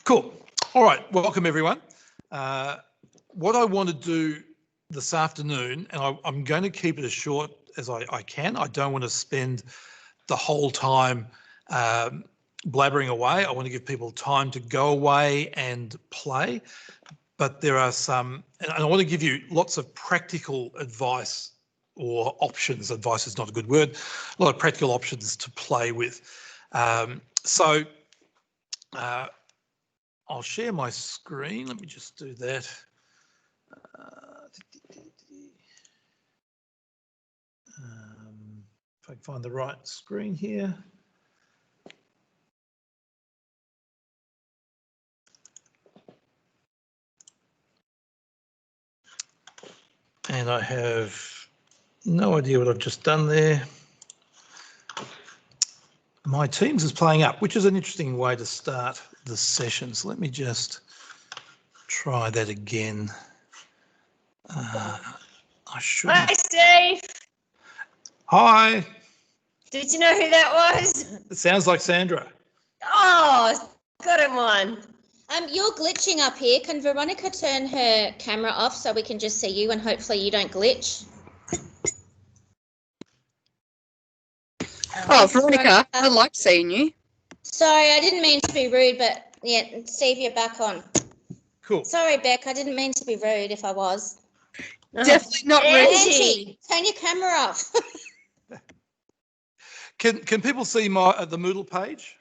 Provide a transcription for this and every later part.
Cool. All right, welcome everyone. What I want to do this afternoon, and I'm going to keep it as short as I can. I don't want to spend the whole time blabbering away. I want to give people time to go away and play. But there are some, and I want to give you lots of practical advice or options. Advice is not a good word. A lot of practical options to play with. I'll share my screen. Let me just do that. If I can find the right screen here. And I have no idea what I've just done there. My Teams is playing up, which is an interesting way to start the session. So let me just try that again. I should. Hi, Steve. Hi. Did you know who that was? It sounds like Sandra. Oh, got him one. You're glitching up here. Can Veronica turn her camera off so we can just see you and hopefully you don't glitch? Oh, Veronica, I like seeing you. Sorry, I didn't mean to be rude, but yeah, Steve, you're back on. Cool. Sorry, Beck, I didn't mean to be rude if I was. Definitely not rude. Angie, turn your camera off. Can people see the Moodle page?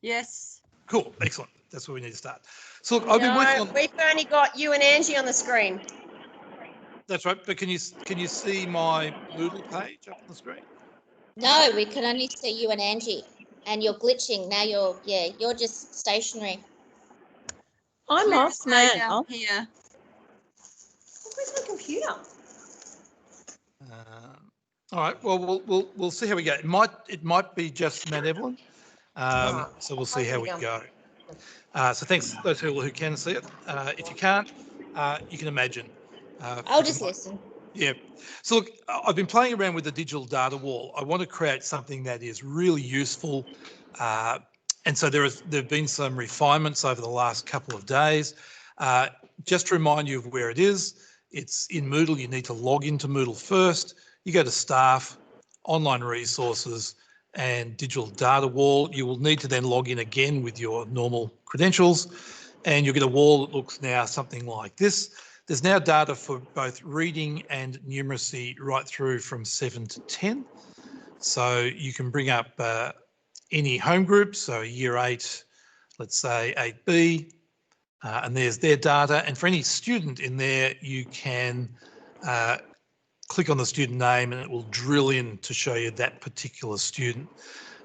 Yes. Cool, excellent. That's where we need to start. So look, I've been working on. We've only got you and Angie on the screen. That's right, but can you see my Moodle page up on the screen? No, we can only see you and Angie, and you're glitching. Now you're just stationary. I'm off now. Here. Where's my computer? All right. Well, we'll see how we go. It might be just Matt Evelyn. So we'll see how we go. So thanks to those people who can see it. If you can't, you can imagine. I'll just listen. Yeah. So look, I've been playing around with the digital data wall. I want to create something that is really useful. And so there have been some refinements over the last couple of days. Just to remind you of where it is, it's in Moodle. You need to log into Moodle first. You go to Staff, Online Resources, and Digital Data Wall. You will need to then log in again with your normal credentials, and you'll get a wall that looks now something like this. There's now data for both reading and numeracy right through from 7 to 10. So you can bring up any home group, so year 8, let's say 8B, and there's their data. And for any student in there, you can click on the student name and it will drill in to show you that particular student.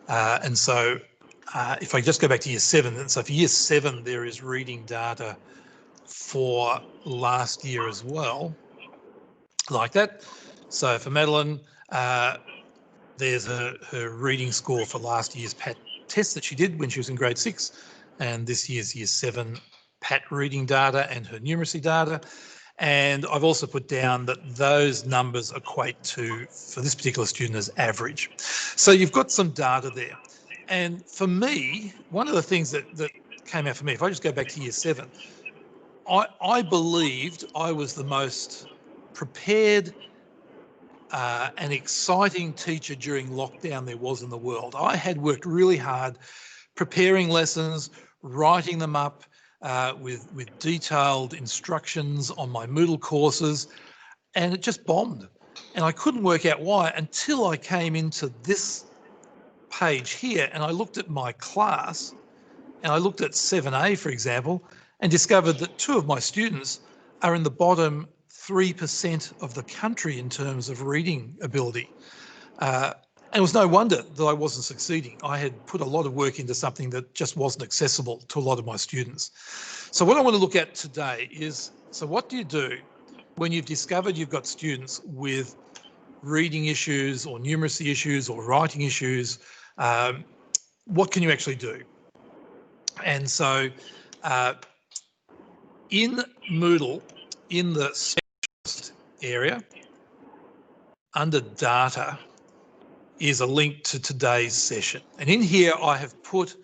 And so if I just go back to year 7, and so for year 7, there is reading data for last year as well, like that. So for Madeline, there's her reading score for last year's PAT test that she did when she was in grade 6, and this year's year 7 PAT reading data and her numeracy data. And I've also put down that those numbers equate to, for this particular student, as average. So you've got some data there. And for me, one of the things that came out for me, if I just go back to year 7, I believed I was the most prepared and exciting teacher during lockdown there was in the world. I had worked really hard preparing lessons, writing them up with detailed instructions on my Moodle courses, and it just bombed. And I couldn't work out why until I came into this page here and I looked at my class and I looked at 7A, for example, and discovered that 2 of my students are in the bottom 3% of the country in terms of reading ability. And it was no wonder that I wasn't succeeding. I had put a lot of work into something that just wasn't accessible to a lot of my students. So what I want to look at today is, so what do you do when you've discovered you've got students with reading issues or numeracy issues or writing issues? What can you actually do? And so in Moodle, in the specialist area, under data is a link to today's session. And in here, I have put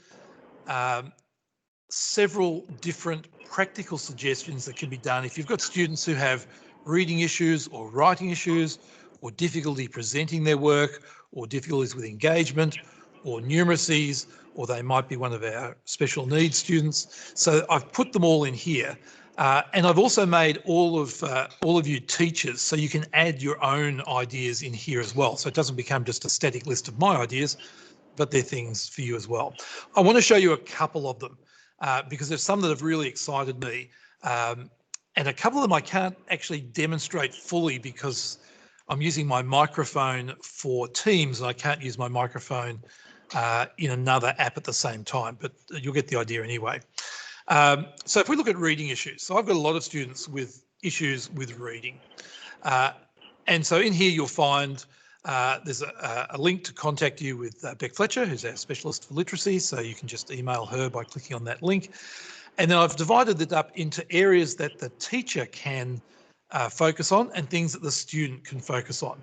several different practical suggestions that can be done if you've got students who have reading issues or writing issues or difficulty presenting their work or difficulties with engagement or numeracies, or they might be one of our special needs students. So I've put them all in here. And I've also made all of you teachers, so you can add your own ideas in here as well. So it doesn't become just a static list of my ideas, but they're things for you as well. I want to show you a couple of them because there's some that have really excited me. And a couple of them I can't actually demonstrate fully because I'm using my microphone for Teams and I can't use my microphone in another app at the same time, but you'll get the idea anyway. So if we look at reading issues, so I've got a lot of students with issues with reading. And so in here you'll find there's a link to contact you with Beck Fletcher, who's our specialist for literacy. So you can just email her by clicking on that link. And then I've divided it up into areas that the teacher can focus on and things that the student can focus on,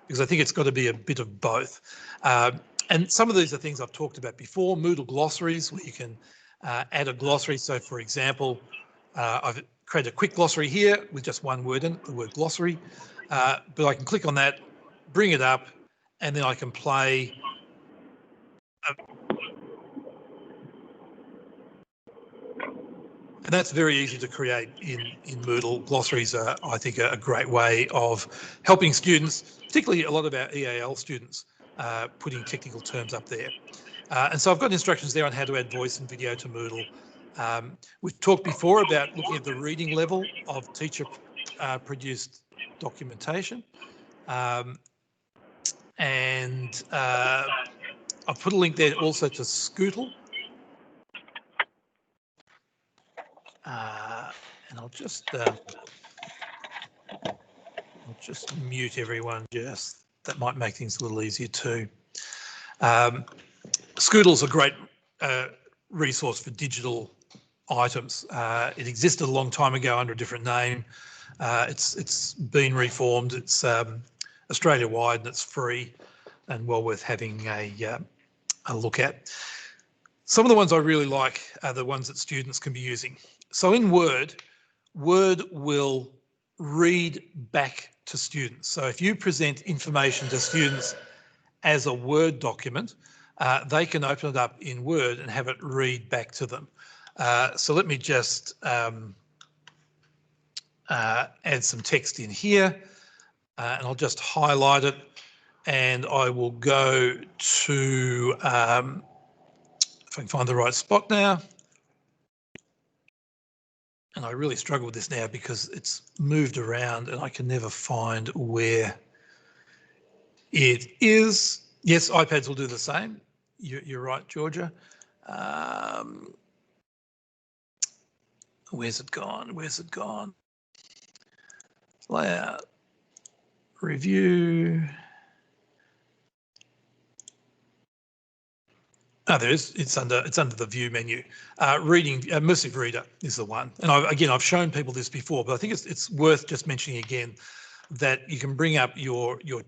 because I think it's got to be a bit of both. And some of these are things I've talked about before, Moodle glossaries, where you can add a glossary. So for example, I've created a quick glossary here with just one word in it, the word glossary, but I can click on that, bring it up, and then I can play and that's very easy to create in Moodle. Glossaries are, I think, a great way of helping students, particularly a lot of our EAL students, putting technical terms up there. And so I've got instructions there on how to add voice and video to Moodle. We've talked before about looking at the reading level of teacher produced documentation. And I've put a link there also to Scootle. And I'll just mute everyone. Just that might make things a little easier too. Scootle's a great resource for digital items. It existed a long time ago under a different name. It's been reformed. It's Australia-wide and it's free and well worth having a look at. Some of the ones I really like are the ones that students can be using. So in Word will read back to students. So if you present information to students as a Word document, they can open it up in Word and have it read back to them. So let me just add some text in here and I'll just highlight it and I will go to, if I can find the right spot now. And I really struggle with this now because it's moved around and I can never find where it is. Yes, iPads will do the same. You're right, Georgia. Where's it gone? Where's it gone? Layout, review. Oh, there is. It's under the view menu. Reading, immersive reader is the one. And I've shown people this before, but I think it's worth just mentioning again that you can bring up the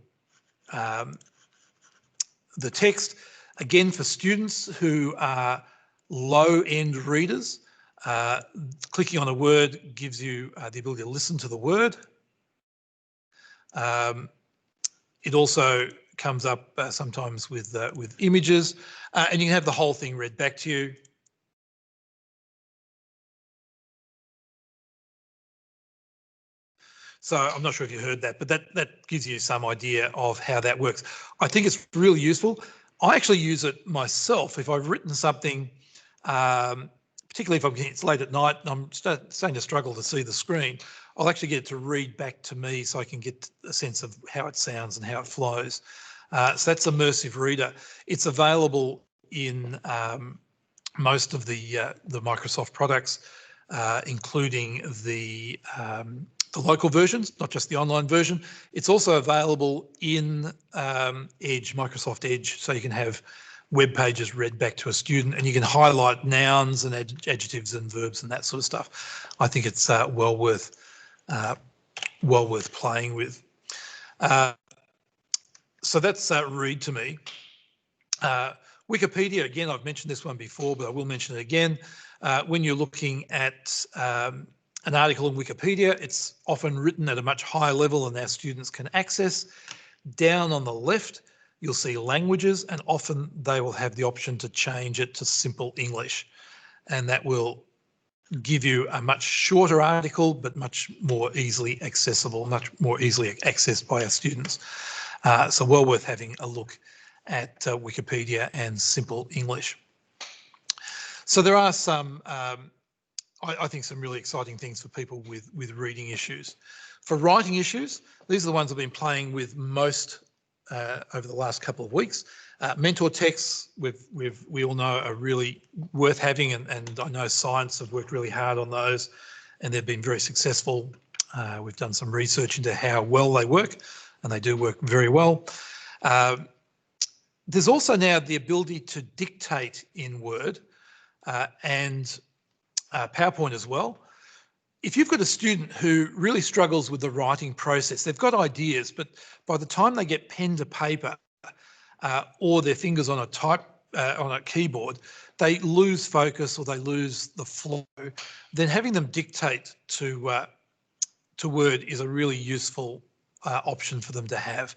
text again for students who are low-end readers. Clicking on a word gives you the ability to listen to the word. It also comes up sometimes with images, and you can have the whole thing read back to you. So I'm not sure if you heard that, but that gives you some idea of how that works. I think it's really useful. I actually use it myself if I've written something, particularly if it's late at night and I'm starting to struggle to see the screen. I'll actually get it to read back to me so I can get a sense of how it sounds and how it flows. So that's Immersive Reader. It's available in most of the Microsoft products, including the local versions, not just the online version. It's also available in Edge, Microsoft Edge, so you can have web pages read back to a student and you can highlight nouns and adjectives and verbs and that sort of stuff. I think it's well worth playing with. So that's read to me. Wikipedia, again, I've mentioned this one before, but I will mention it again. When you're looking at an article in Wikipedia, it's often written at a much higher level than our students can access. Down on the left, you'll see languages, and often they will have the option to change it to simple English. And that will give you a much shorter article, but much more easily accessible, much more easily accessed by our students. So well worth having a look at Wikipedia and simple English. So there are some, I think, some really exciting things for people with reading issues. For writing issues, these are the ones I've been playing with most over the last couple of weeks. Mentor texts, we all know, are really worth having, and I know Science have worked really hard on those, and they've been very successful. We've done some research into how well they work, and they do work very well. There's also now the ability to dictate in Word and PowerPoint as well. If you've got a student who really struggles with the writing process, they've got ideas, but by the time they get pen to paper or their fingers on a keyboard, they lose focus or they lose the flow. Then having them dictate to Word is a really useful option for them to have.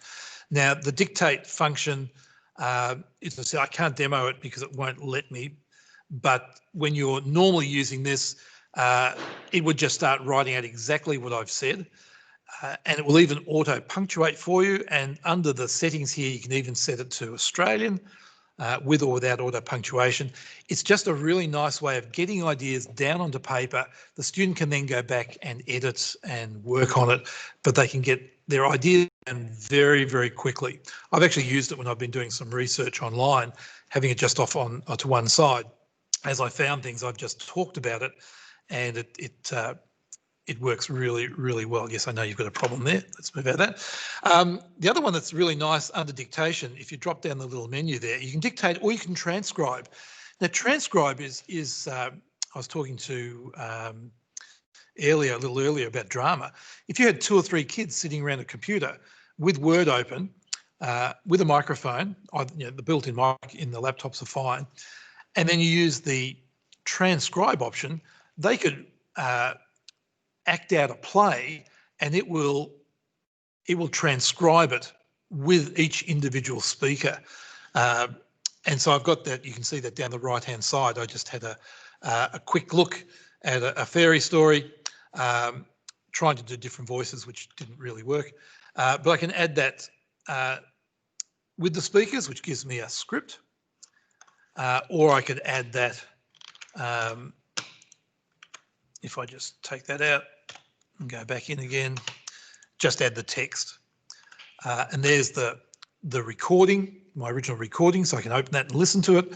Now, the dictate function, as I said, I can't demo it because it won't let me, but when you're normally using this, it would just start writing out exactly what I've said, and it will even auto punctuate for you. And under the settings here, you can even set it to Australian with or without auto punctuation. It's just a really nice way of getting ideas down onto paper. The student can then go back and edit and work on it, but they can get their ideas down very, very quickly. I've actually used it when I've been doing some research online, having it just off on to one side. As I found things, I've just talked about it, and it works really, really well. Yes, I know you've got a problem there. Let's move out of that. The other one that's really nice under dictation, if you drop down the little menu there, you can dictate or you can transcribe. Now, transcribe is I was talking to a little earlier about drama. If you had 2 or 3 kids sitting around a computer with Word open, with a microphone, the built-in mic in the laptops are fine, and then you use the transcribe option, they could act out a play, and it will transcribe it with each individual speaker. And so I've got that. You can see that down the right-hand side. I just had a quick look at a fairy story, trying to do different voices, which didn't really work. But I can add that with the speakers, which gives me a script, or I could add that if I just take that out and go back in again, just add the text. And there's the recording, my original recording, so I can open that and listen to it.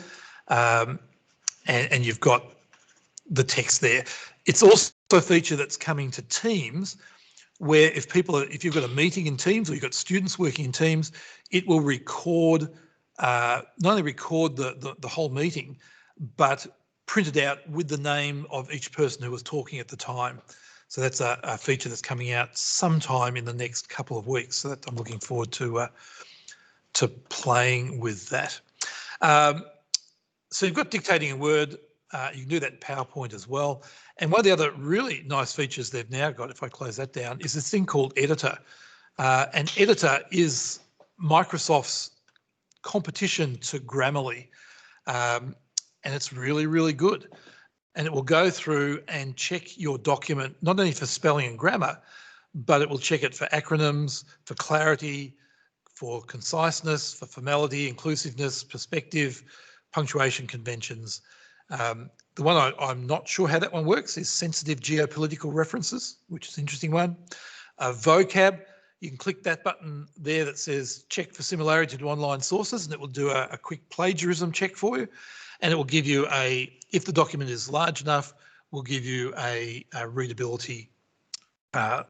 And you've got the text there. It's also a feature that's coming to Teams, where if you've got a meeting in Teams or you've got students working in Teams, it will record, not only record the whole meeting, but print it out with the name of each person who was talking at the time. So that's a feature that's coming out sometime in the next couple of weeks. So I'm looking forward to playing with that. So you've got dictating in Word. You can do that in PowerPoint as well. And one of the other really nice features they've now got, if I close that down, is this thing called Editor. And Editor is Microsoft's competition to Grammarly. And it's really, really good. And it will go through and check your document, not only for spelling and grammar, but it will check it for acronyms, for clarity, for conciseness, for formality, inclusiveness, perspective, punctuation conventions. The one I'm not sure how that one works is sensitive geopolitical references, which is an interesting one. Vocab, you can click that button there that says check for similarity to online sources, and it will do a quick plagiarism check for you. And it will give you if the document is large enough, will give you a readability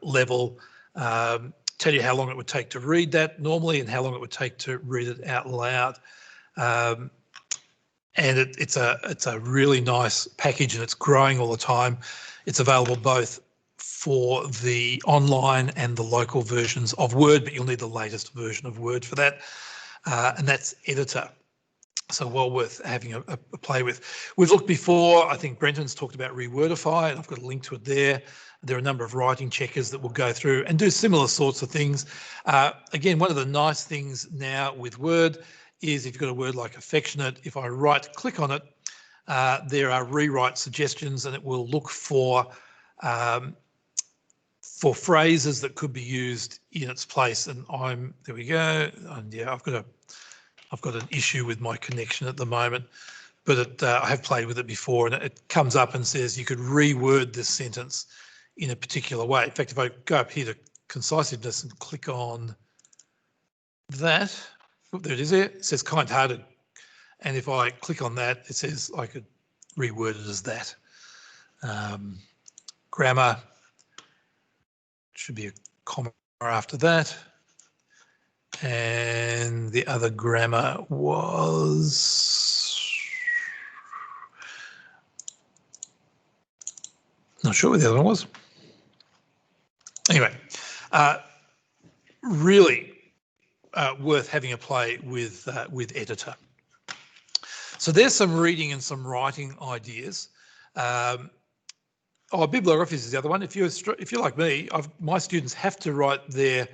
level, tell you how long it would take to read that normally and how long it would take to read it out loud. And it's a really nice package, and it's growing all the time. It's available both for the online and the local versions of Word, but you'll need the latest version of Word for that, and that's Editor. So well worth having a play with. We've looked before, I think Brenton's talked about Rewordify, and I've got a link to it there. There are a number of writing checkers that will go through and do similar sorts of things. Again, one of the nice things now with Word is if you've got a word like affectionate, if I right click on it, there are rewrite suggestions, and it will look for phrases that could be used in its place. And there we go. And yeah, I've got an issue with my connection at the moment, but I have played with it before, and it comes up and says you could reword this sentence in a particular way. In fact, if I go up here to concisiveness and click on that, there it is there, it says kind-hearted. And if I click on that, it says I could reword it as that. Grammar, should be a comma after that. And the other grammar was, not sure what the other one was. Anyway, really worth having a play with Editor. So there's some reading and some writing ideas. Bibliographies is the other one. If you're like me, my students have to write their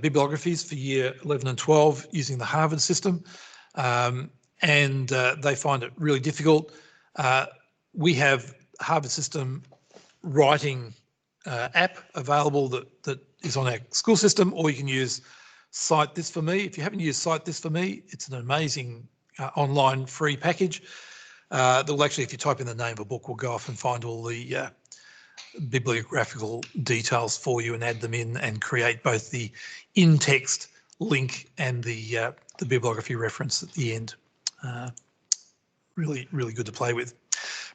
bibliographies for year 11 and 12 using the Harvard system, and they find it really difficult. We have Harvard system writing app available that is on our school system, or you can use Cite This For Me. If you haven't used Cite This For Me, it's an amazing online free package that will actually, if you type in the name of a book, will go off and find all the bibliographical details for you and add them in and create both the in-text link and the bibliography reference at the end. Really, really good to play with.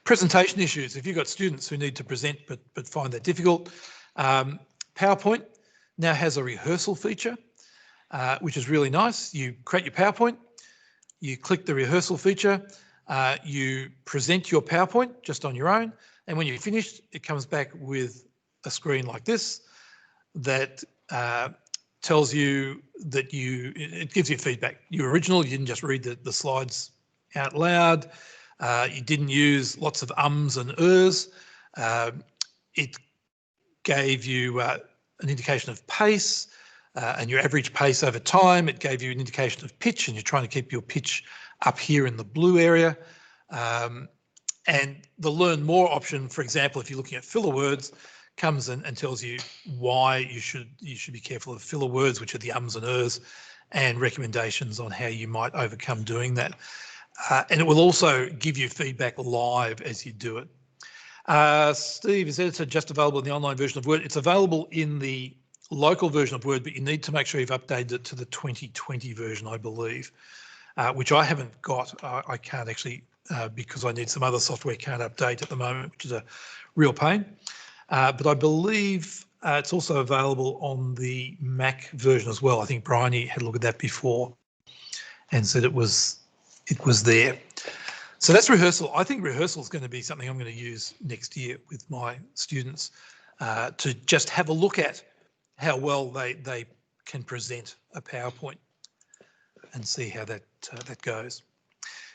Presentation issues. If you've got students who need to present but find that difficult, PowerPoint now has a rehearsal feature, which is really nice. You create your PowerPoint, you click the rehearsal feature, you present your PowerPoint just on your own, and when you're finished, it comes back with a screen like this that tells you that it gives you feedback. Your original, you didn't just read the slides out loud. You didn't use lots of ums and ers. It gave you an indication of pace and your average pace over time. It gave you an indication of pitch, and you're trying to keep your pitch up here in the blue area. And the Learn More option, for example, if you're looking at filler words, comes and tells you why you should be careful of filler words, which are the ums and ers, and recommendations on how you might overcome doing that. And it will also give you feedback live as you do it. Steve, is Editor just available in the online version of Word? It's available in the local version of Word, but you need to make sure you've updated it to the 2020 version, I believe, which I haven't got. I can't actually, because I need some other software, can't update at the moment, which is a real pain. But I believe it's also available on the Mac version as well. I think Bryony had a look at that before and said it was there. So that's rehearsal. I think rehearsal is going to be something I'm going to use next year with my students to just have a look at how well they can present a PowerPoint and see how that goes.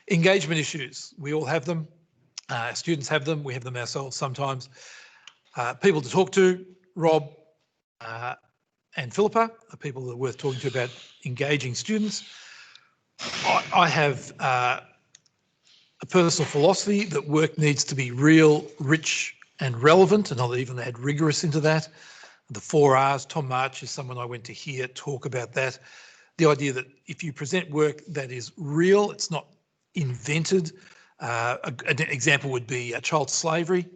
Engagement issues, we all have them. Students have them. We have them ourselves sometimes. People to talk to, Rob and Philippa are people that are worth talking to about engaging students. I have a personal philosophy that work needs to be real, rich and relevant, and I'll even add rigorous into that. The 4 R's, Tom March is someone I went to hear talk about that. The idea that if you present work that is real, it's not invented. An example would be child slavery.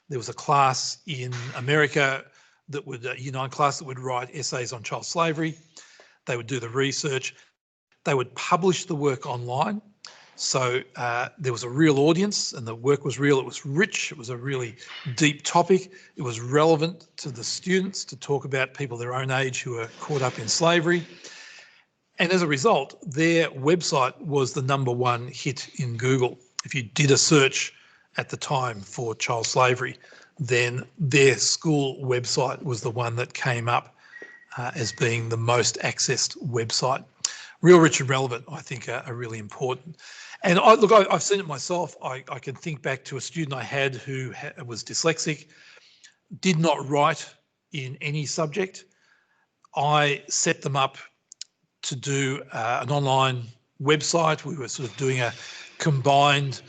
There was a class in America that would, a Year 9 class that would write essays on child slavery. They would do the research. They would publish the work online. So there was a real audience and the work was real. It was rich. It was a really deep topic. It was relevant to the students to talk about people their own age who were caught up in slavery. And as a result, their website was the #1 hit in Google. If you did a search at the time for child slavery, then their school website was the one that came up as being the most accessed website. Real, rich and relevant, I think, are really important. And I've seen it myself. I can think back to a student I had who was dyslexic, did not write in any subject. I set them up to do an online website. We were sort of doing a combined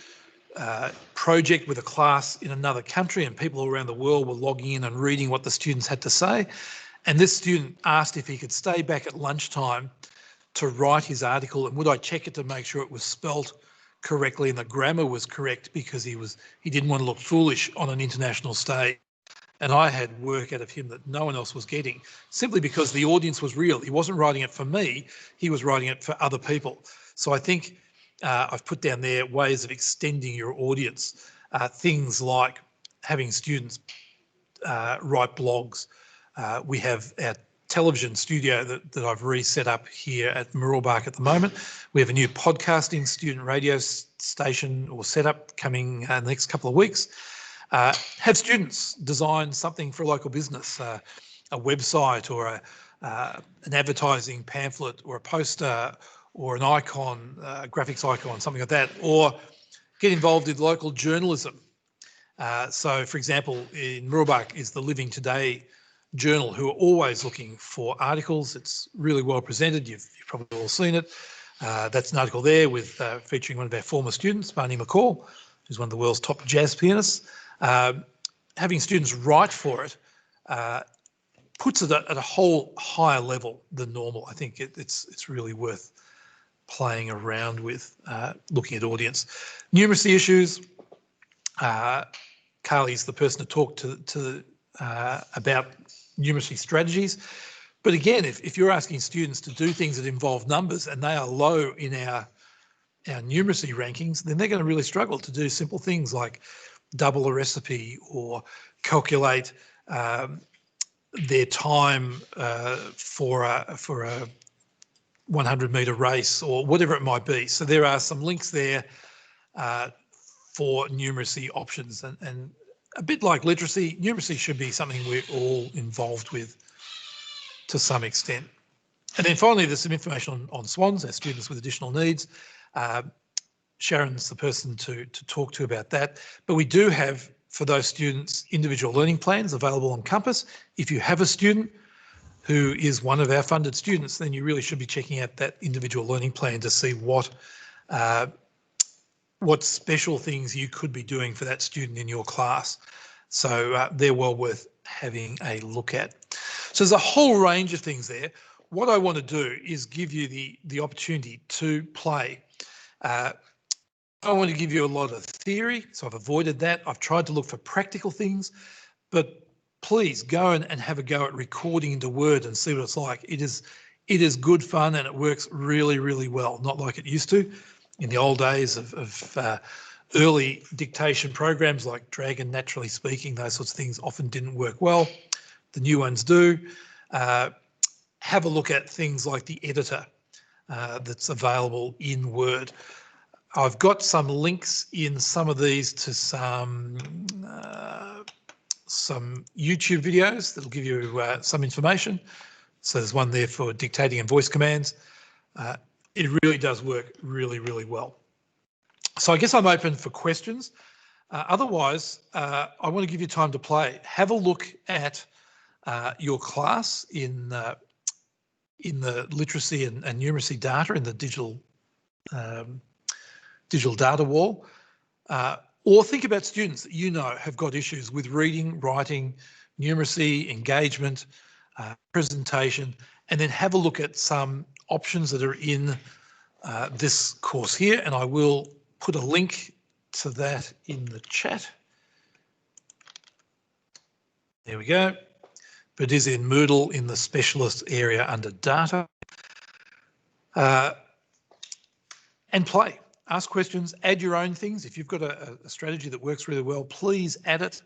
project with a class in another country, and people all around the world were logging in and reading what the students had to say. And this student asked if he could stay back at lunchtime to write his article, and would I check it to make sure it was spelt correctly and the grammar was correct, because he didn't want to look foolish on an international stage. And I had work out of him that no one else was getting, simply because the audience was real. He wasn't writing it for me, he was writing it for other people. So I think I've put down there ways of extending your audience, things like having students write blogs. We have our television studio that I've reset up here at Mooroolbark at the moment. We have a new podcasting student radio station or setup coming in the next couple of weeks. Have students design something for a local business, a website or an advertising pamphlet or a poster or an icon, a graphics icon, something like that, or get involved in local journalism. So, for example, in Mooroolbark is the Living Today journal, who are always looking for articles. It's really well presented. You've probably all seen it. That's an article there with featuring one of our former students, Barney McCall, who's one of the world's top jazz pianists. Having students write for it puts it at a whole higher level than normal. I think it's really worth playing around with, looking at audience. Numeracy issues. Carly's the person to talk to about numeracy strategies. But again, if you're asking students to do things that involve numbers and they are low in our numeracy rankings, then they're going to really struggle to do simple things like double a recipe or calculate their time for a 100-metre race or whatever it might be. So there are some links there for numeracy options, and a bit like literacy, numeracy should be something we're all involved with to some extent. And then finally, there's some information on SWANs, our students with additional needs. Sharon's the person to talk to about that. But we do have, for those students, individual learning plans available on Compass. If you have a student who is one of our funded students, then you really should be checking out that individual learning plan to see what special things you could be doing for that student in your class. So they're well worth having a look at. So there's a whole range of things there. What I want to do is give you the opportunity to play. I want to give you a lot of theory, so I've avoided that. I've tried to look for practical things, but please go and have a go at recording into Word and see what it's like. It is good fun and it works really, really well, not like it used to. In the old days of early dictation programs like Dragon, Naturally Speaking, those sorts of things often didn't work well. The new ones do. Have a look at things like the editor that's available in Word. I've got some links in some of these to some YouTube videos that'll give you some information. So there's one there for dictating and voice commands. It really does work really, really well. So I guess I'm open for questions. Otherwise, I want to give you time to play. Have a look at your class in the literacy and numeracy data in the digital data wall, or think about students that you know have got issues with reading, writing, numeracy, engagement, presentation, and then have a look at some options that are in this course here, and I will put a link to that in the chat. There we go. But it is in Moodle in the specialist area under data. And play. Ask questions, add your own things. If you've got a strategy that works really well, please add it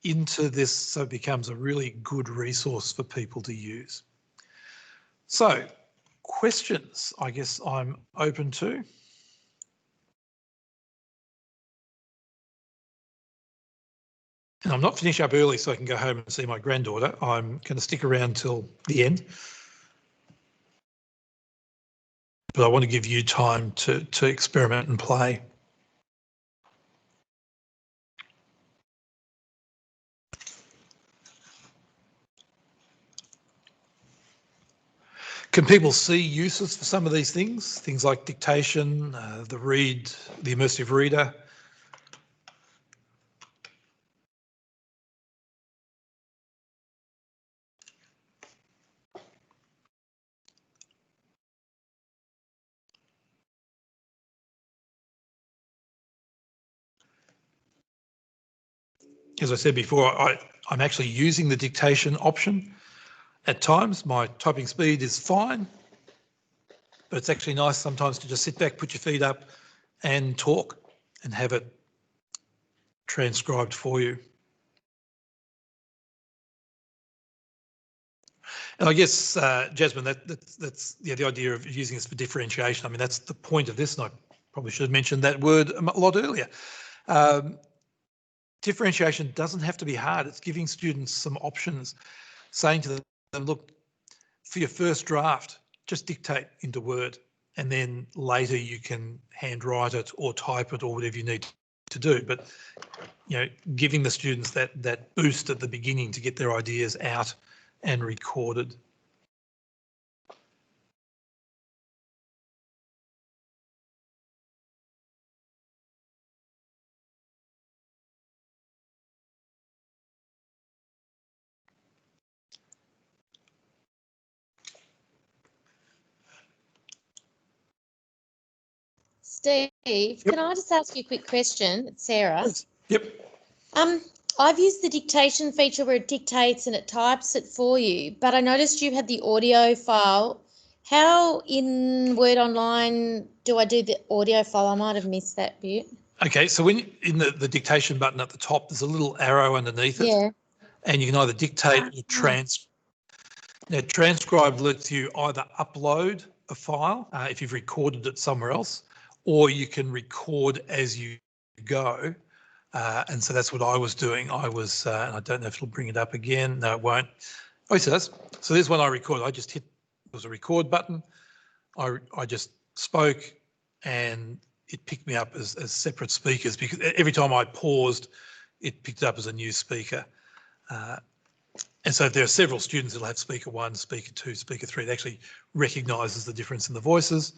into this so it becomes a really good resource for people to use. So, questions, I guess I'm open to. And I'm not finishing up early so I can go home and see my granddaughter. I'm going to stick around till the end. But I want to give you time to experiment and play. Can people see uses for some of these things? Things like dictation, the immersive reader. As I said before, I'm actually using the dictation option at times. My typing speed is fine, but it's actually nice sometimes to just sit back, put your feet up and talk and have it transcribed for you. And I guess, Jasmine, that's the idea of using this for differentiation. I mean, that's the point of this, and I probably should have mentioned that word a lot earlier. Differentiation doesn't have to be hard. It's giving students some options, saying to them, look, for your first draft, just dictate into Word, and then later you can handwrite it or type it or whatever you need to do. But, giving the students that boost at the beginning to get their ideas out and recorded. Steve, can I just ask you a quick question? It's Sarah. Yep. I've used the dictation feature where it dictates and it types it for you, but I noticed you had the audio file. How in Word Online do I do the audio file? I might have missed that bit. Okay, so when in the dictation button at the top, there's a little arrow underneath it. Yeah. And you can either dictate or transcribe. Now, transcribe lets you either upload a file if you've recorded it somewhere else, or you can record as you go. And so that's what I was doing. I was, and I don't know if it'll bring it up again. No, it won't. Oh, yes, it does. So there's when I recorded. I just hit, there was a record button. I just spoke and it picked me up as separate speakers, because every time I paused, it picked up as a new speaker. And so if there are several students that'll have speaker 1, speaker 2, speaker 3, it actually recognises the difference in the voices.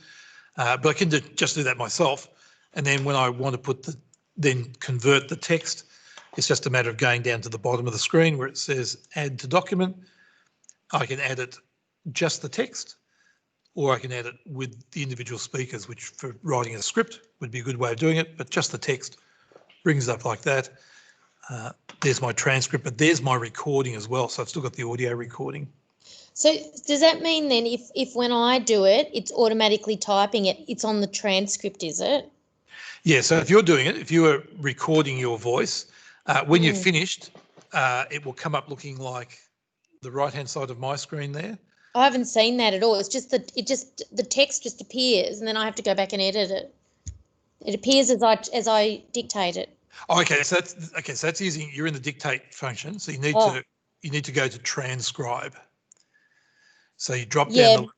But I can just do that myself. And then when I want to then convert the text, it's just a matter of going down to the bottom of the screen where it says add to document. I can add it just the text, or I can add it with the individual speakers, which for writing a script would be a good way of doing it, but just the text brings it up like that. There's my transcript, but there's my recording as well. So I've still got the audio recording. So does that mean then if when I do it, it's automatically typing it, it's on the transcript, is it? Yeah, so if you're doing it, if you are recording your voice, when you've finished, it will come up looking like the right-hand side of my screen there. I haven't seen that at all. It's just the text just appears and then I have to go back and edit it. It appears as I dictate it. Oh, okay, so that's using, you're in the dictate function, so you need to go to transcribe. So you drop down.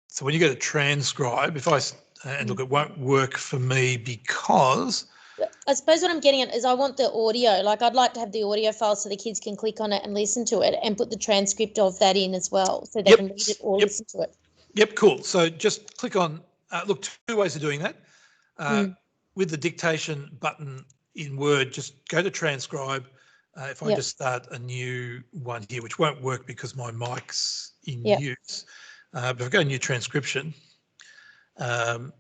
So when you go to transcribe, and look, it won't work for me because. I suppose what I'm getting at is I want the audio. Like I'd like to have the audio file so the kids can click on it and listen to it, and put the transcript of that in as well, so they can read it or listen to it. Yep, cool. So just click on. Look, 2 ways of doing that. With the dictation button in Word, just go to transcribe. If I just start a new one here, which won't work because my mic's in use, but if I go new transcription, then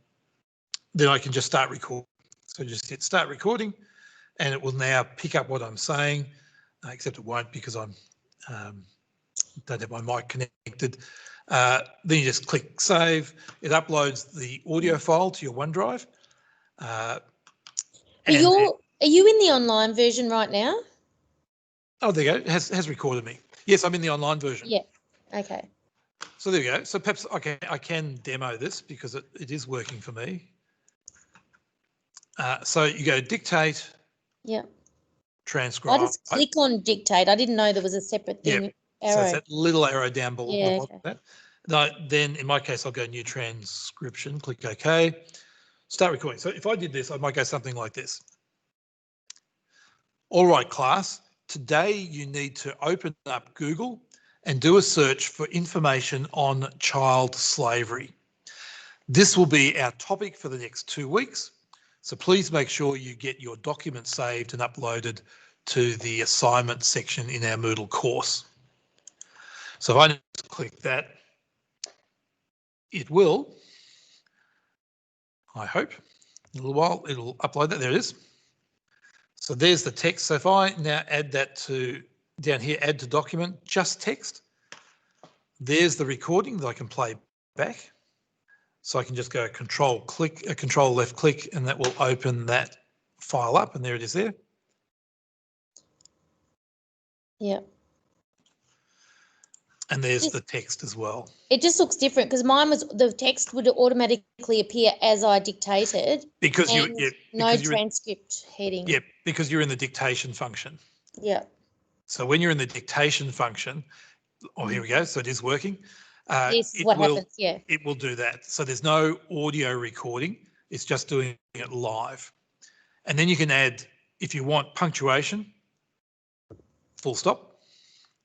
I can just start recording. So just hit start recording and it will now pick up what I'm saying, except it won't because I'm don't have my mic connected. Then you just click save. It uploads the audio file to your OneDrive. Are you in the online version right now? Oh, there you go. It has recorded me. Yes, I'm in the online version. Yeah. Okay. So there you go. So perhaps I can demo this because it is working for me. So you go dictate. Yeah. transcribe. I just click on dictate. I didn't know there was a separate thing. So Arrow. it's that little arrow down below. Yeah, Below that. No, then in my case, I'll go new transcription, click OK, start recording. So if I did this, I might go something like this. All right, class, today you need to open up Google and do a search for information on child slavery. This will be our topic for the next 2 weeks. So please make sure you get your document saved and uploaded to the assignment section in our Moodle course. So if I just click that, it will, I hope, in a little while, it'll upload that. There it is. So there's the text. So if I now add that to down here, add to document, just text, there's the recording that I can play back. So I can just go control left click, and that will open that file up, and there it is there. Yeah. And there's the text as well. It just looks different because mine was the text would automatically appear as I dictated. Because no transcript heading. Yeah, because you're in the dictation function. Yeah. So when you're in the dictation function, oh, here we go. So it is working. This is what happens, yeah. It will do that. So there's no audio recording. It's just doing it live. And then you can add, if you want, punctuation, full stop,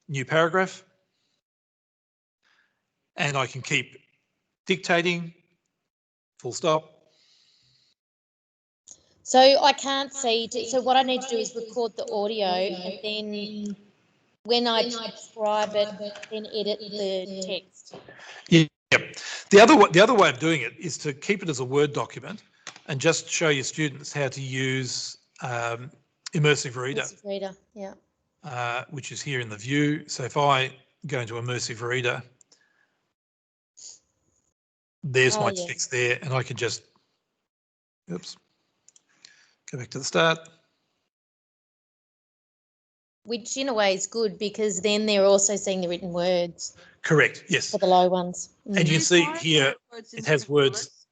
new paragraph. And I can keep dictating, full stop. So I can't see, so what I need to do is record the audio and then when I transcribe it, then edit the text. Yeah. The other way of doing it is to keep it as a Word document and just show your students how to use Immersive Reader. Immersive Reader, yeah. Which is here in the view. So if I go into Immersive Reader, there's my text there, and I can just, oops, go back to the start. Which in a way is good because then they're also seeing the written words. Correct, yes. For the low ones. And you can see here it has words. Colours?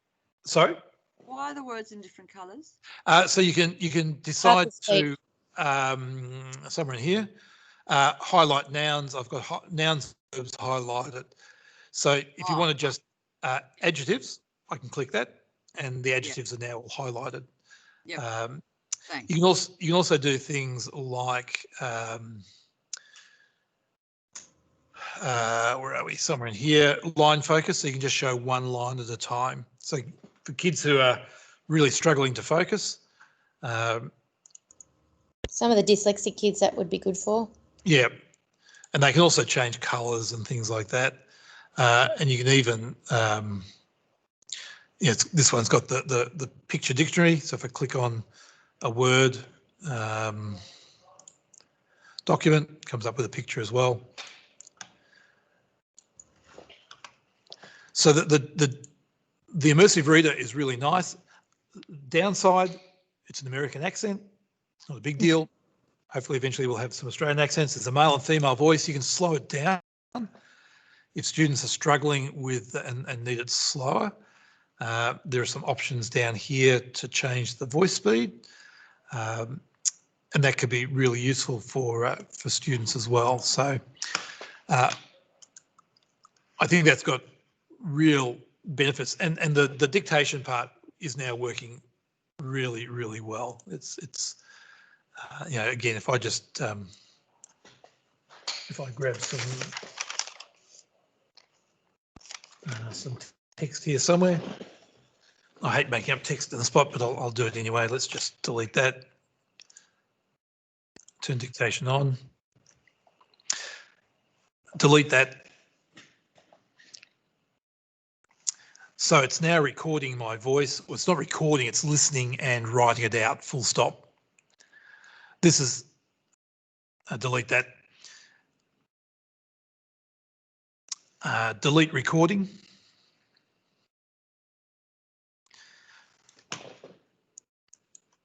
Sorry? Why are the words in different colours? So you can decide to, somewhere in here, highlight nouns. I've got nouns, verbs highlighted. So if you want to just adjectives, I can click that, and the adjectives are now all highlighted. Yep. You can also do things like where are we? Somewhere in here, line focus. So you can just show one line at a time. So for kids who are really struggling to focus, some of the dyslexic kids that would be good for. Yeah, and they can also change colours and things like that. And you can even, this one's got the picture dictionary. So if I click on a word document, it comes up with a picture as well. So the Immersive Reader is really nice. Downside, it's an American accent. It's not a big deal. Hopefully eventually we'll have some Australian accents. There's a male and female voice. You can slow it down if students are struggling with and need it slower. There are some options down here to change the voice speed, and that could be really useful for students as well. So I think that's got real benefits, and the dictation part is now working really, really well. It's again, if I just if I grab some text here somewhere. I hate making up text in the spot, but I'll do it anyway. Let's just delete that. Turn dictation on. Delete that. So it's now recording my voice. Well, it's not recording, it's listening and writing it out, full stop. This is, delete that. Delete recording.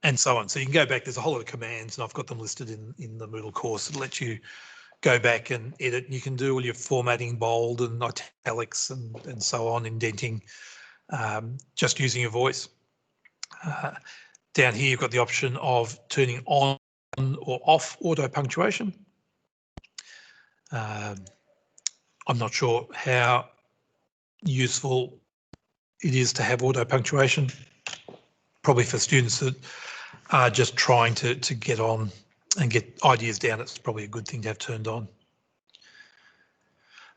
And so on. So you can go back, there's a whole lot of commands, and I've got them listed in the Moodle course that let you go back and edit. You can do all your formatting, bold and italics and so on, indenting, just using your voice. Down here, you've got the option of turning on or off auto punctuation. I'm not sure how useful it is to have auto punctuation. Probably for students that are just trying to get on and get ideas down, it's probably a good thing to have turned on.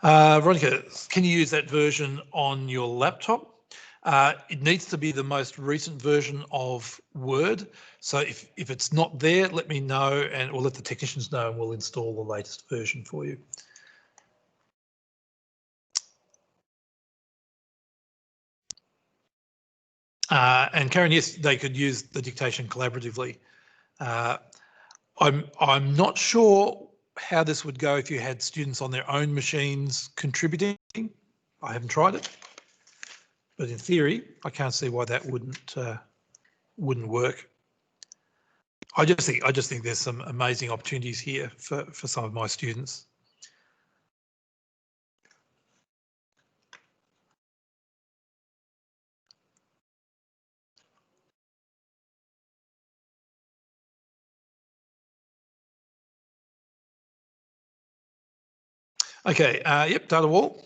Veronica, can you use that version on your laptop? It needs to be the most recent version of Word. So if it's not there, let me know and we'll let the technicians know and we'll install the latest version for you. And Karen, yes, they could use the dictation collaboratively. I'm not sure how this would go if you had students on their own machines contributing. I haven't tried it, but in theory, I can't see why that wouldn't work. I just think there's some amazing opportunities here for some of my students. Okay, yep, data wall.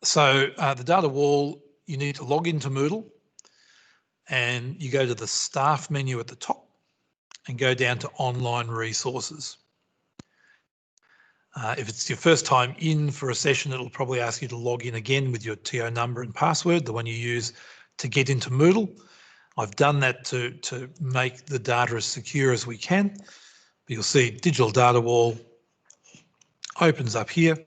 So the data wall, you need to log into Moodle and you go to the staff menu at the top and go down to online resources. If it's your first time in for a session, it'll probably ask you to log in again with your TO number and password, the one you use to get into Moodle. I've done that to make the data as secure as we can. But you'll see digital data wall opens up here.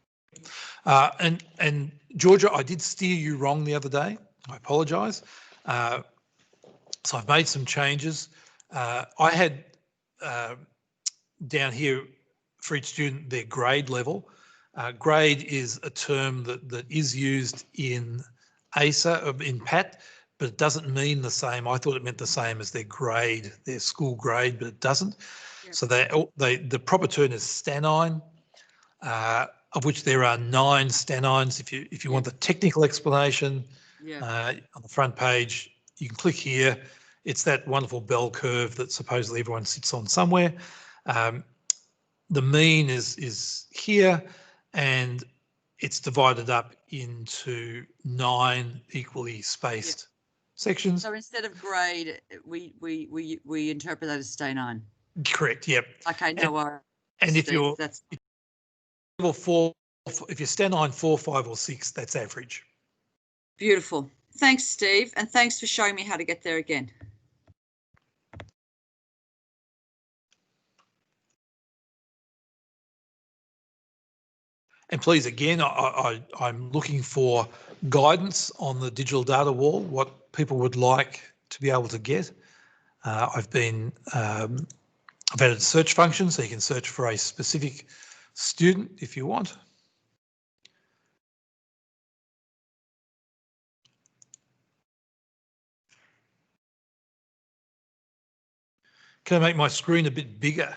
And Georgia, I did steer you wrong the other day. I apologise. So I've made some changes. I had down here for each student their grade level. Grade is a term that is used in ASA, in PAT, but it doesn't mean the same. I thought it meant the same as their grade, their school grade, but it doesn't. Yep. So the proper term is stanine, of which there are 9 stanines. If you want the technical explanation, on the front page, you can click here. It's that wonderful bell curve that supposedly everyone sits on somewhere. The mean is here, and it's divided up into 9 equally spaced sections. So instead of grade, we interpret that as stanine. Correct. Yep. Okay. No worries. And if you're level 4, if you're stanine 4, 5, or 6, that's average. Beautiful. Thanks, Steve, and thanks for showing me how to get there again. And please, again, I'm looking for guidance on the digital data wall, what people would like to be able to get. I've added a search function, so you can search for a specific student if you want. Can I make my screen a bit bigger?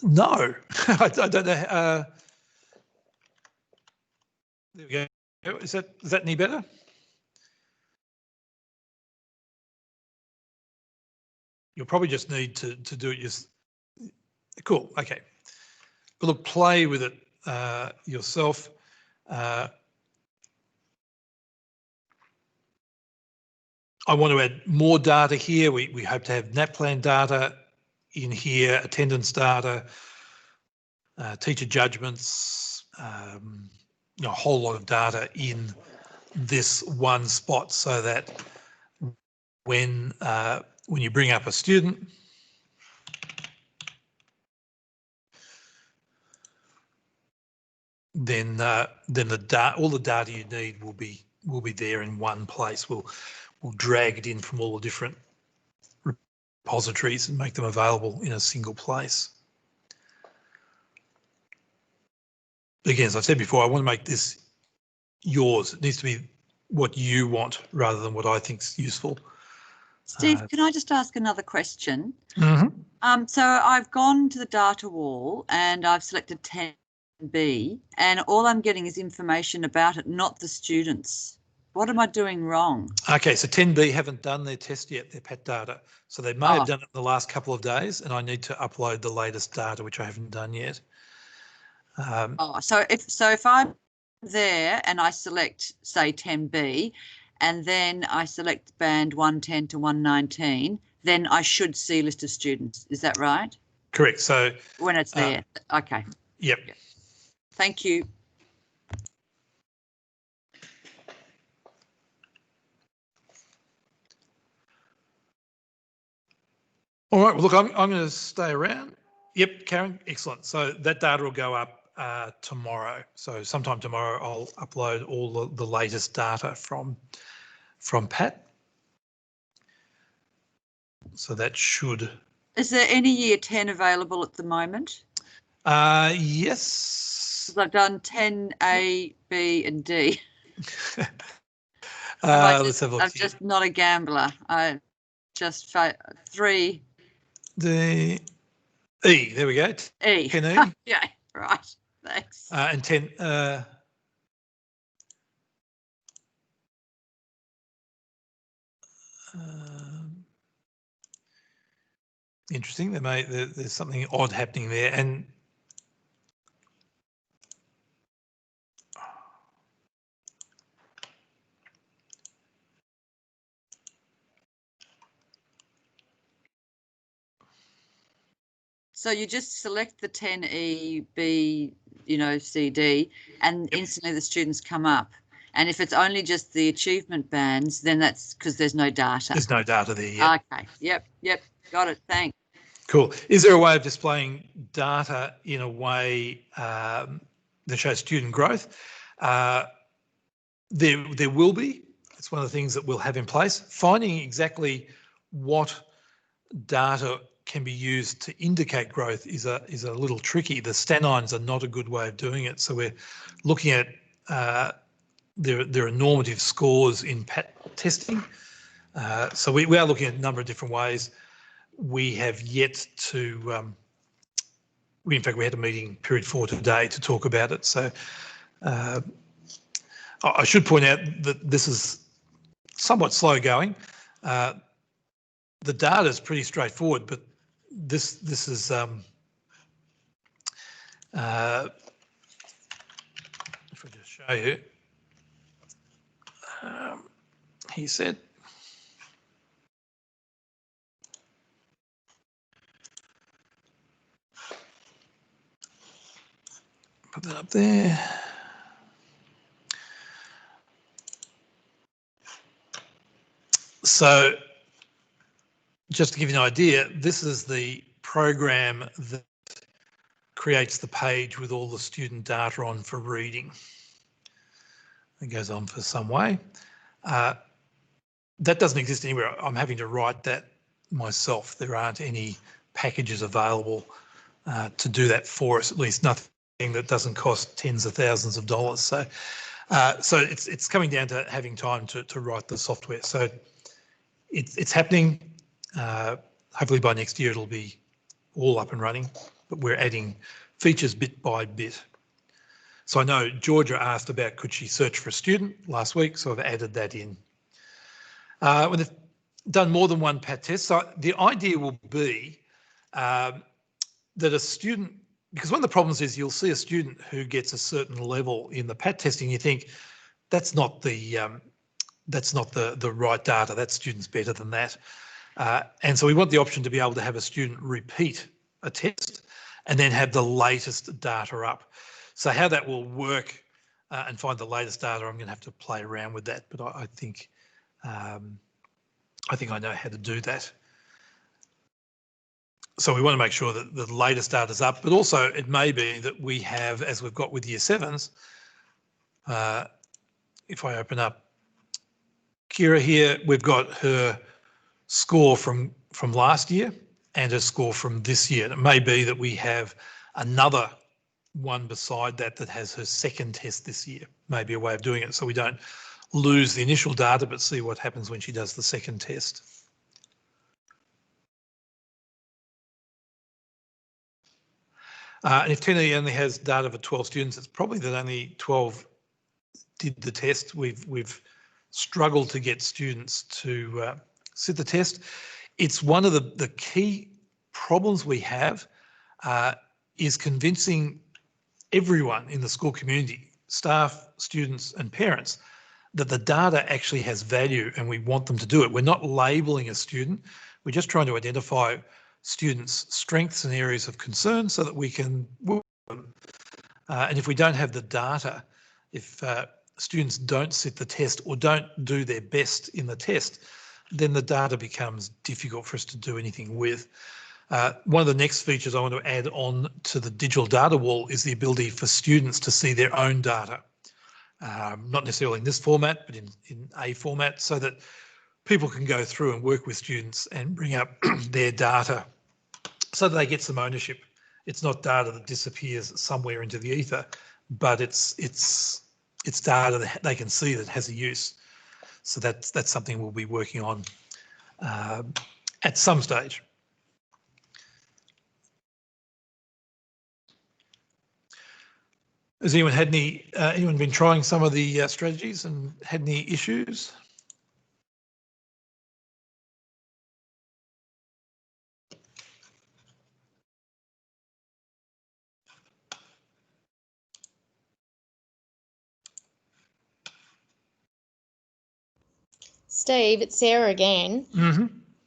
No, I don't know. There we go. Is that any better? You'll probably just need to do it yourself. Cool. Okay. But look, play with it yourself. I want to add more data here. We hope to have NAPLAN data in here, attendance data, teacher judgments, a whole lot of data in this one spot, so that when you bring up a student, then all the data you need will be there in one place. We'll drag it in from all the different repositories and make them available in a single place. Again, as I've said before, I want to make this yours. It needs to be what you want rather than what I think is useful. Steve, can I just ask another question? Mm-hmm. So I've gone to the data wall and I've selected 10B, and all I'm getting is information about it, not the students. What am I doing wrong? Okay, so 10B haven't done their test yet, their PET data. So they may Oh. have done it in the last couple of days, and I need to upload the latest data, which I haven't done yet. So if I'm there and I select, say, 10B, and then I select band 110 to 119, then I should see list of students. Is that right? Correct. So when it's there. Okay. Yep. Thank you. All right, well, look, I'm going to stay around. Yep, Karen, excellent. So that data will go up tomorrow. So sometime tomorrow, I'll upload all the latest data from Pat. So that should. Is there any year 10 available at the moment? Yes. 'Cause I've done 10A, B, and D. Let's have a look. I'm just not a gambler. I just 3. The E, there we go. E. 10E. Yeah, right. Thanks. And 10. Interesting. There's something odd happening there, and so you just select the 10E, B, C, D, and instantly the students come up. And if it's only just the achievement bands, then that's because there's no data. There's no data there yet. Okay. Yep. Got it. Thanks. Cool. Is there a way of displaying data in a way that shows student growth? There will be. It's one of the things that we'll have in place. Finding exactly what data can be used to indicate growth is a little tricky. The stanines are not a good way of doing it. So we're looking at there are normative scores in PAT testing. So we are looking at a number of different ways. We have yet to, in fact, we had a meeting period 4 today to talk about it. So I should point out that this is somewhat slow going. The data is pretty straightforward, but this is if I just show you, he said. Put that up there. So just to give you an idea, this is the program that creates the page with all the student data on for reading. It goes on for some way. That doesn't exist anywhere. I'm having to write that myself. There aren't any packages available to do that for us, at least nothing that doesn't cost tens of thousands of dollars. So it's coming down to having time to write the software. So it's happening. Hopefully by next year it'll be all up and running, but we're adding features bit by bit. So I know Georgia asked about could she search for a student last week, so I've added that in. When they've done more than one PAT test, so the idea will be that a student, because one of the problems is you'll see a student who gets a certain level in the PAT testing, you think that's not the right data, that student's better than that. And so we want the option to be able to have a student repeat a test and then have the latest data up. So how that will work and find the latest data, I'm going to have to play around with that, but I think I know how to do that. So we want to make sure that the latest data is up, but also it may be that we have, as we've got with year 7s, if I open up Kira here, we've got her score from last year and her score from this year. And it may be that we have another one beside that has her second test this year. Maybe a way of doing it so we don't lose the initial data but see what happens when she does the second test. And if 10E only has data for 12 students, it's probably that only 12 did the test. We've struggle to get students to sit the test. It's one of the key problems we have is convincing everyone in the school community, staff, students and parents, that the data actually has value and we want them to do it. We're not labelling a student, we're just trying to identify students' strengths and areas of concern so that we can work with them. And if we don't have the data, if students don't sit the test or don't do their best in the test, then the data becomes difficult for us to do anything with. One of the next features I want to add on to the digital data wall is the ability for students to see their own data. Not necessarily in this format, but in a format, so that people can go through and work with students and bring up their data so that they get some ownership. It's not data that disappears somewhere into the ether, but it's data that they can see that has a use. So that's something we'll be working on at some stage. Has anyone had anyone been trying some of the strategies and had any issues? Steve, it's Sarah again. Mm-hmm.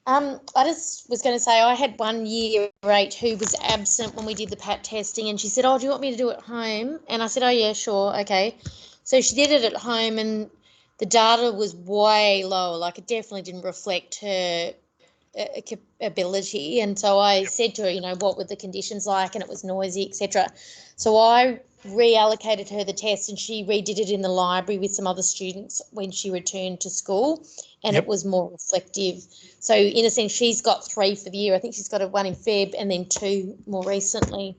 I just was going to say I had one year 8 who was absent when we did the PAT testing, and she said, "Oh, do you want me to do it at home?" And I said, "Oh yeah, sure, okay." So she did it at home, and the data was way lower. Like it definitely didn't reflect her ability. And so I said to her, you know, what were the conditions like? And it was noisy, etc. So I reallocated her the test, and she redid it in the library with some other students when she returned to school, and it was more reflective. So in a sense, she's got 3 for the year. I think she's got a 1 in Feb and then 2 more recently.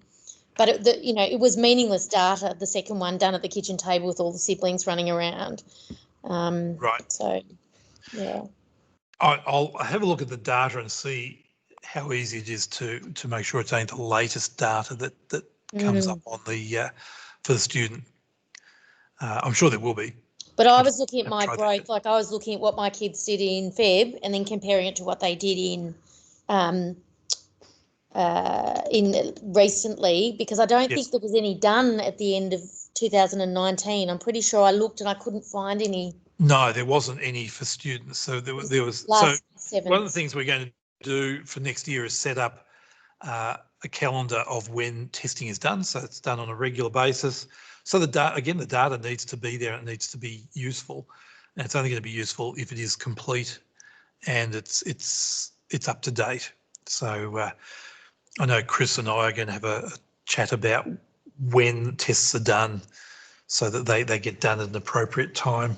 But it was meaningless data. The second one done at the kitchen table with all the siblings running around. Right. So, yeah. I'll have a look at the data and see how easy it is to make sure it's only the latest data that comes up on the for the student. I'm sure there will be. But I was looking at my growth, like I was looking at what my kids did in Feb and then comparing it to what they did in recently, because I don't think there was any done at the end of 2019. I'm pretty sure I looked and I couldn't find any. No, there wasn't any for students. So there was. So one of the things we're going to do for next year is set up a calendar of when testing is done. So it's done on a regular basis. So the data needs to be there. It needs to be useful, and it's only going to be useful if it is complete and it's up to date. So I know Chris and I are going to have a chat about when tests are done, so that they get done at an appropriate time.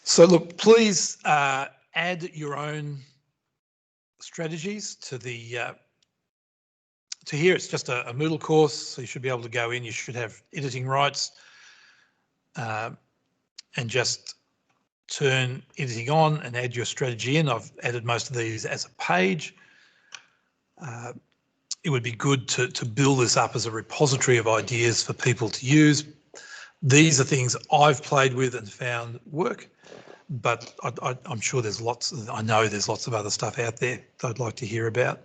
So look, please add your own strategies to the to here. It's just a Moodle course, so you should be able to go in. You should have editing rights, and just turn editing on and add your strategy in. I've added most of these as a page. It would be good to build this up as a repository of ideas for people to use. These are things I've played with and found work. But I'm sure there's I know there's lots of other stuff out there that I'd like to hear about.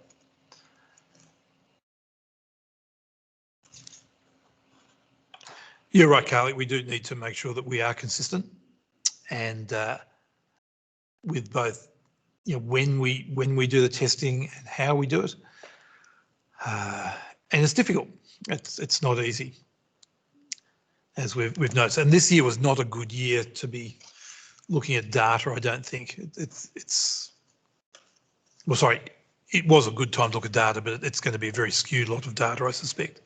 You're right, Carly, we do need to make sure that we are consistent and with both, when we do the testing and how we do it. And it's difficult. It's not easy, as we've noticed. And this year was not a good year to be looking at data, I don't think. It was a good time to look at data, but it's going to be a very skewed lot of data, I suspect.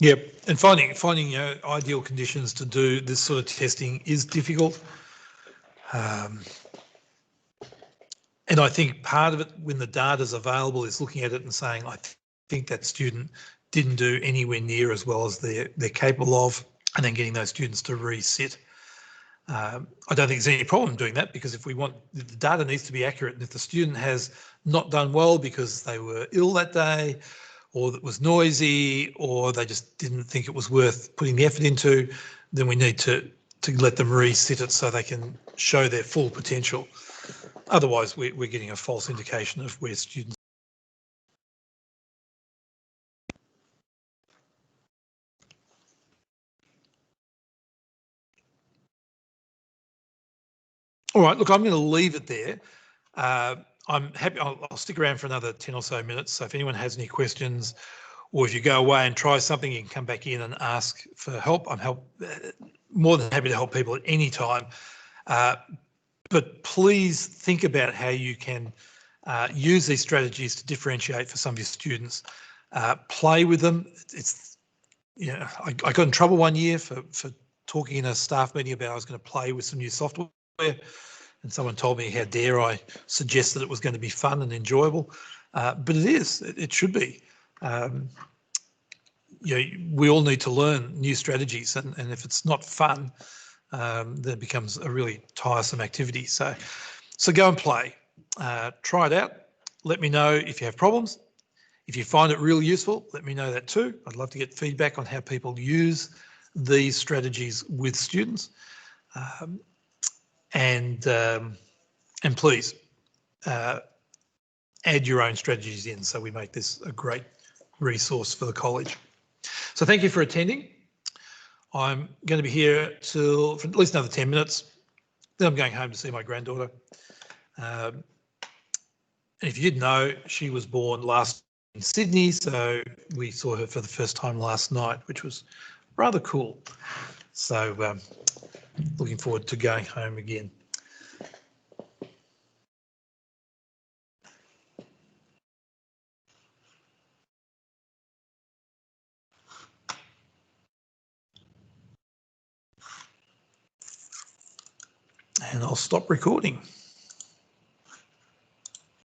Yep, and finding ideal conditions to do this sort of testing is difficult. And I think part of it, when the data is available, is looking at it and saying, I think that student didn't do anywhere near as well as they're capable of, and then getting those students to resit. I don't think there's any problem doing that, because if we want, the data needs to be accurate, and if the student has not done well because they were ill that day, or it was noisy, or they just didn't think it was worth putting the effort into, then we need to let them resit it so they can show their full potential. Otherwise, we're getting a false indication of where students. All right, look, I'm going to leave it there. I'm happy, I'll stick around for another 10 or so minutes. So if anyone has any questions, or if you go away and try something, you can come back in and ask for help. I'm more than happy to help people at any time. But please think about how you can use these strategies to differentiate for some of your students. Play with them. I got in trouble one year for talking in a staff meeting about I was going to play with some new software, and someone told me, how dare I suggest that it was going to be fun and enjoyable. But it is, it should be. We all need to learn new strategies, and if it's not fun, then it becomes a really tiresome activity. So go and play, try it out. Let me know if you have problems. If you find it really useful, let me know that too. I'd love to get feedback on how people use these strategies with students. And please add your own strategies in, so we make this a great resource for the college. So thank you for attending. I'm going to be here for at least another 10 minutes. Then I'm going home to see my granddaughter. And if you didn't know, she was born last in Sydney, so we saw her for the first time last night, which was rather cool. So looking forward to going home again. And I'll stop recording.